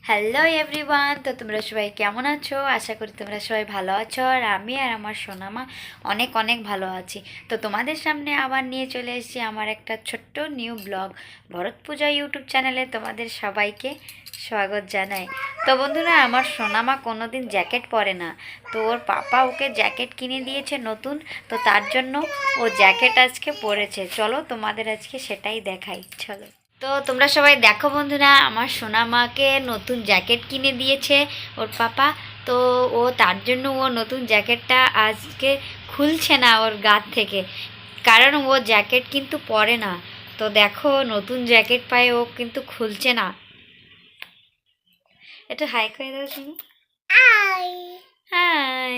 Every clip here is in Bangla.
হ্যালো এভরিওয়ান, তো তোমরা সবাই কেমন আছো? আশা করি তোমরা সবাই ভালো আছো। আর আমি আর আমার সোনামা অনেক অনেক ভালো আছি। তো তোমাদের সামনে আবার নিয়ে চলে এসেছি আমার একটা ছোট্ট নিউ ব্লগ। ভরত পূজা ইউটিউব চ্যানেলে তোমাদের সবাইকে স্বাগত জানাই। তো বন্ধুরা, আমার সোনামা কোনোদিন জ্যাকেট পরে না, তো ওর পাপা ওকে জ্যাকেট কিনে দিয়েছে নতুন। তো তার জন্য ও জ্যাকেট আজকে পরেছে। চলো তোমাদের আজকে সেটাই দেখাই, চলো। তো তোমরা সবাই দেখো বন্ধুরা, আমার সোনামাকে নতুন জ্যাকেট কিনে দিয়েছে ওর পাপা। তো ও তার জন্য ও নতুন জ্যাকেটটা আজকে খুলছে না ওর গা থেকে, কারণ ও জ্যাকেট কিন্তু পরে না। তো দেখো, নতুন জ্যাকেট পায়ে ও কিন্তু খুলছে না। একটু হাই করে দাও শুনি। হাই হাই,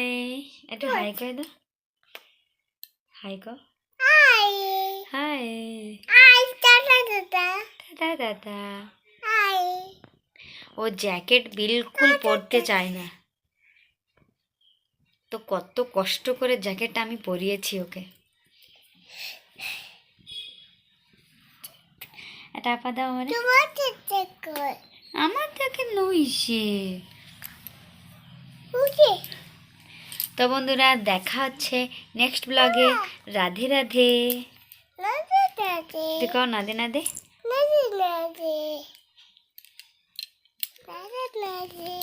একটু হাই করে দাও। হাই কর। হাই হাই হাই দাদা দাদা দাদা দাদা। হাই। ও জ্যাকেট বিলকুল পরতে চায় না। তো কত কষ্ট করে জ্যাকেটটা আমি পরিয়েছি ওকে। এটা আপা দাও মানে আমার জ্যাকেট নইছে। তো বন্ধুরা, দেখা হচ্ছে নেক্সট ব্লগে। রাধে রাধে। দেখো, নাদে নাদে নাদে নাদে নাদে নাদে।